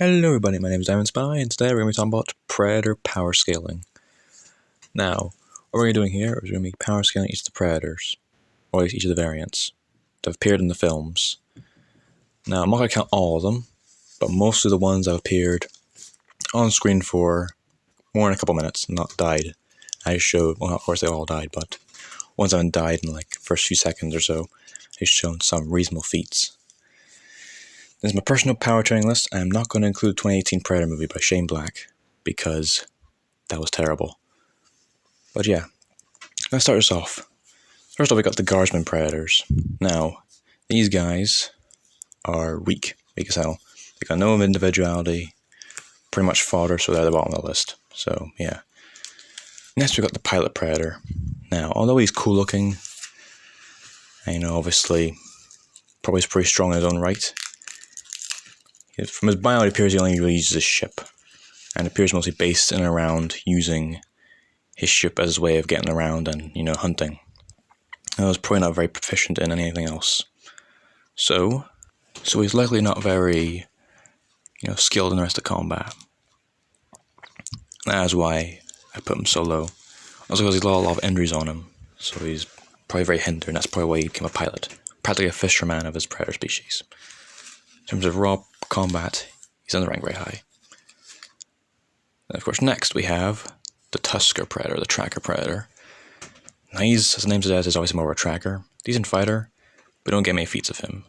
Hello everybody, my name is Diamond Spy, and today we're going to be talking about Predator power scaling. Now, what we're going to be doing here is we're going to be power scaling each of the Predators, or at least each of the variants, that have appeared in the films. Now, I'm not going to count all of them, but most of the ones that have appeared on screen for more than a couple minutes, not died. I showed, well, of course they all died, but ones that haven't died in like the first few seconds or so, I've shown some reasonable feats. This is my personal power training list. I'm not going to include the 2018 Predator movie by Shane Black, because that was terrible. But yeah, let's start this off. First off, we got the Guardsman Predators. Now, these guys are weak as hell. They got no individuality, pretty much fodder, so they're at the bottom of the list. So, yeah. Next, we got the Pilot Predator. Now, although he's cool looking, and obviously, probably pretty strong in his own right, from his bio, it appears he only really uses his ship, and appears mostly based in and around using his ship as his way of getting around and, hunting. And was probably not very proficient in anything else. So he's likely not very, skilled in the rest of combat. That is why I put him so low. Also because he's got a lot of injuries on him, so he's probably very hindered, and that's probably why he became a pilot. Practically a fisherman of his predator species. In terms of raw combat, he's in the rank very high. And of course, next we have the Tusker Predator, the Tracker Predator. Now he's, as the name suggests, is obviously more of a tracker. Decent fighter, but don't get many feats of him.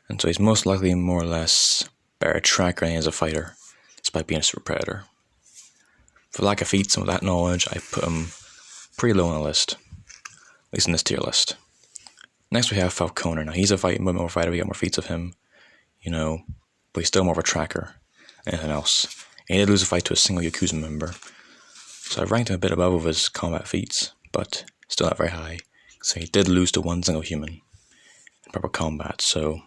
And so he's most likely more or less better a tracker than he is a fighter, despite being a super predator. For lack of feats and with that knowledge, I put him pretty low on the list, at least in this tier list. Next we have Falconer. Now he's a more fighter, we get more feats of him, but he's still more of a tracker than anything else. And he did lose a fight to a single Yakuza member, so I've ranked him a bit above his combat feats, but still not very high. So he did lose to one single human in proper combat, so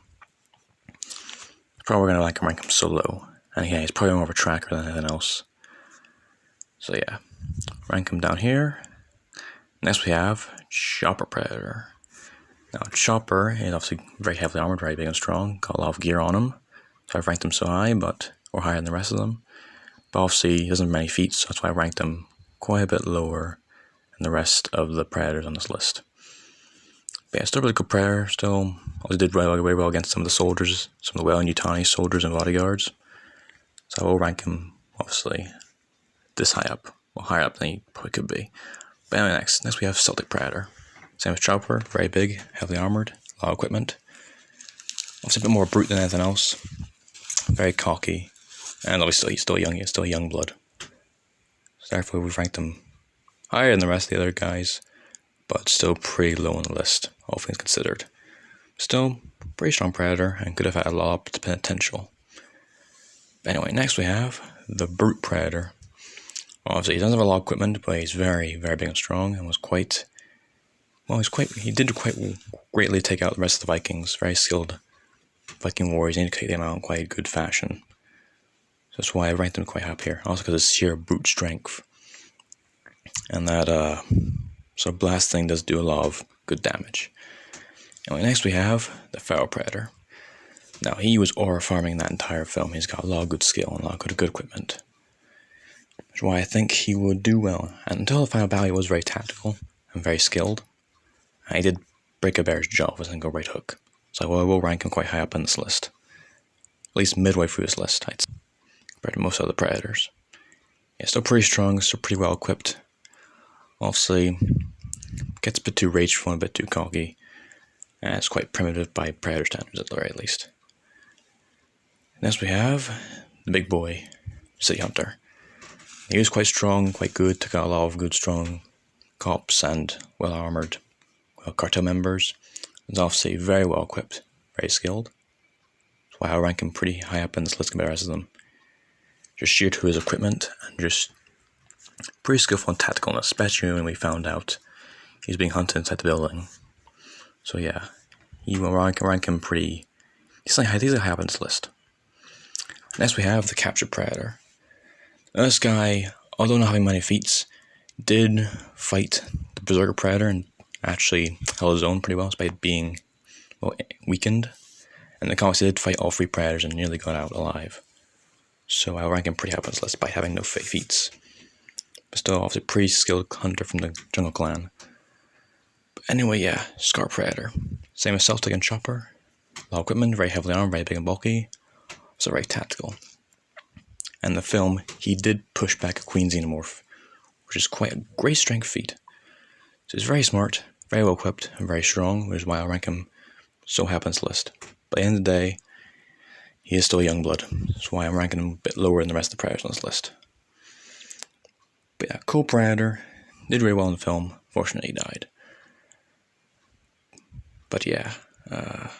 probably going to rank him so low. And yeah, he's probably more of a tracker than anything else. So yeah, rank him down here. Next we have Chopper Predator. Now Chopper is obviously very heavily armored, very big and strong, got a lot of gear on him. So I've ranked him so high, or higher than the rest of them. But obviously he doesn't have many feats, so that's why I ranked him quite a bit lower than the rest of the Predators on this list. But yeah, still a really good Predator, still also did very well against some of the soldiers, some of the well-Yutani soldiers and bodyguards. So I will rank him, obviously, this high up. Well, higher up than he probably could be. But anyway, next we have Celtic Predator. Same as Chopper, very big, heavily armored, a lot of equipment. Obviously a bit more brute than anything else. Very cocky. And obviously he's still young, he's still a young blood. So therefore we've ranked him higher than the rest of the other guys, but still pretty low on the list, all things considered. Still, pretty strong Predator, and could have had a lot of potential. But anyway, next we have the Brute Predator. Obviously he doesn't have a lot of equipment, but he's very, very big and strong, and he did quite greatly take out the rest of the Vikings. Very skilled Viking warriors, and he take them out in quite good fashion. So that's why I ranked him quite high up here. Also because of his sheer brute strength. And that sort of blast thing does do a lot of good damage. Anyway, next we have the Feral Predator. Now he was aura farming that entire film. He's got a lot of good skill and a lot of good equipment. That's why I think he would do well. And until the final battle, he was very tactical and very skilled. And he did break a bear's jaw with a single right hook. So I will rank him quite high up on this list. At least midway through this list, I'd say, compared to most other Predators. Yeah, still pretty strong, still pretty well equipped. Obviously, gets a bit too rageful and a bit too cocky. And it's quite primitive by Predator standards at the very least. Next we have the big boy, City Hunter. He was quite strong, quite good, took out a lot of good, strong cops and well-armored cartel members. He's obviously very well equipped, very skilled. That's why I rank him pretty high up in this list compared to the rest of them. Just sheer to his equipment and just pretty skillful and tactical, especially when we found out he's being hunted inside the building. So yeah, you will rank him pretty decently high up in this list. Next we have the Captured Predator. Now, this guy, although not having many feats, did fight the Berserker Predator and actually held his own pretty well despite being weakened. And the comics did fight all three Predators and nearly got out alive. so I'll rank him pretty high up on this list by having no feats. But still, obviously, a pretty skilled hunter from the Jungle Clan. But anyway, yeah, Scar Predator. Same as Celtic and Chopper. A lot of equipment, very heavily armed, very big and bulky. Also very tactical. And in the film, he did push back a Queen Xenomorph, which is quite a great strength feat. So he's very smart, very well equipped, and very strong, which is why I rank him so high on this list. But at the end of the day, he is still a young blood. That's why I'm ranking him a bit lower than the rest of the Predators on this list. But yeah, cool Predator. Did really well in the film. Fortunately, he died. But yeah, not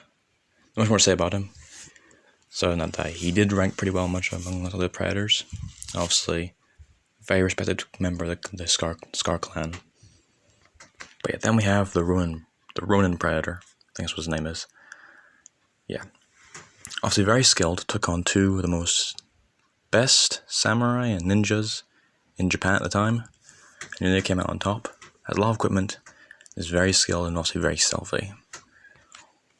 much more to say about him. So not that he did rank pretty well among the other Predators. Obviously, very respected member of the Scar clan. But yeah, then we have the Ronin Predator. I think that's what his name is. Yeah. Obviously very skilled, took on two of the most best samurai and ninjas in Japan at the time. And they came out on top. Has a lot of equipment, is very skilled and also very stealthy.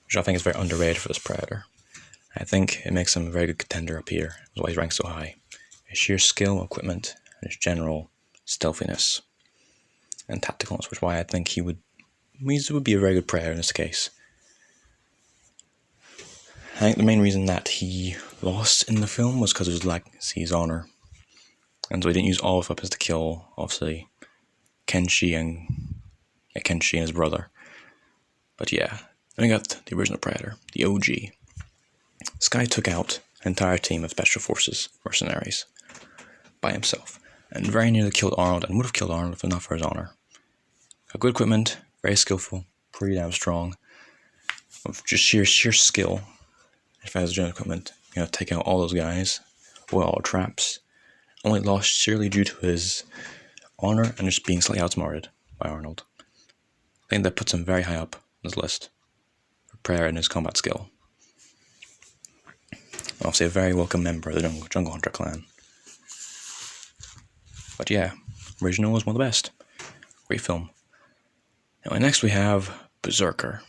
Which I think is very underrated for this Predator. I think it makes him a very good contender up here. That's why he's ranked so high. His sheer skill, equipment, and his general stealthiness and tacticalness, which is why I think he would be a very good Predator in this case. I think the main reason that he lost in the film was because of his lack of his honor. And so he didn't use all of his weapons to kill, obviously, Kenshi and his brother. But yeah, then we got the original Predator, the OG. This guy took out an entire team of Special Forces mercenaries by himself, and very nearly killed Arnold, and would have killed Arnold if not for his honor. Got good equipment, very skillful, pretty damn strong, with just sheer skill. If he has general equipment, take out all those guys, avoid all traps. Only lost sheerly due to his honor and just being slightly outsmarted by Arnold. I think that puts him very high up on this list for Predator and his combat skill. Obviously a very welcome member of the Jungle Hunter clan. But yeah, original was one of the best. Great film. Anyway, next we have Berserker.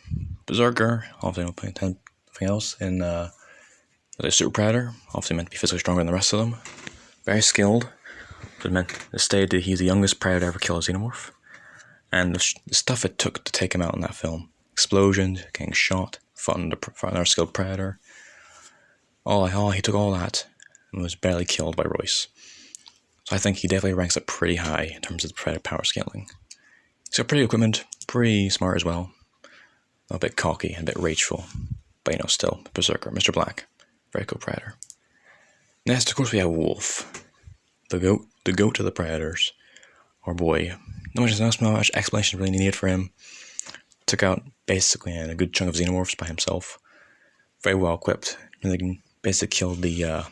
Berserker, obviously don't play anything else in the Super Predator, obviously meant to be physically stronger than the rest of them. Very skilled. It meant to state that he's the youngest Predator to ever kill a Xenomorph. And the stuff it took to take him out in that film. Explosions, getting shot, fighting another skilled Predator. He took all that and was barely killed by Royce. So I think he definitely ranks up pretty high in terms of the Predator power scaling. He's got pretty equipment, pretty smart as well. A bit cocky and a bit rageful. But still, Berserker, Mr. Black. Very cool Predator. Next, of course, we have Wolf. The goat of the Predators. Our boy. Not much explanation really needed for him. Took out basically a good chunk of Xenomorphs by himself. Very well equipped. Really basically killed the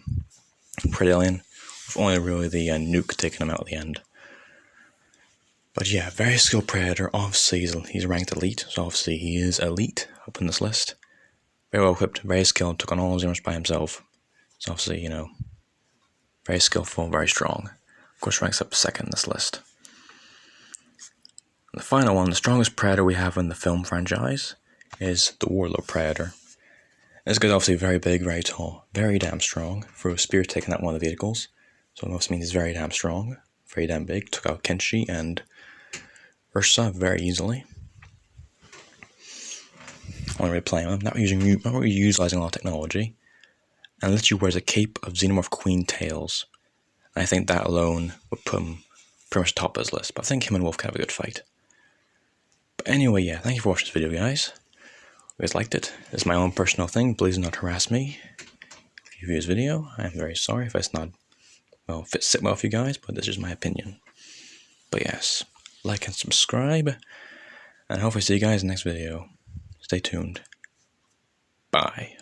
Predalien, with only really the nuke taking him out at the end. But yeah, very skilled Predator. Obviously, he's ranked elite, so obviously he is elite up in this list. Very well equipped, very skilled, took on all the Xenomorphs by himself. So obviously, very skillful, very strong. Of course, ranks up second in this list. And the final one, the strongest Predator we have in the film franchise, is the Warlord Predator. This guy's obviously very big, very tall, very damn strong. For a spear taking out one of the vehicles. So it must mean he's very damn strong, very damn big. Took out Kenshi and Ursa very easily. Only really playing him, not really utilizing a lot of technology. And literally wears a cape of Xenomorph Queen tails. And I think that alone would put him pretty much top of his list. But I think him and Wolf can have a good fight. But anyway, yeah, thank you for watching this video, guys. If you guys liked it, it's my own personal thing. Please do not harass me. If you view this video, I am very sorry if it's not, sit well for you guys, but this is my opinion. But yes, like and subscribe, and hopefully see you guys in the next video. Stay tuned. Bye.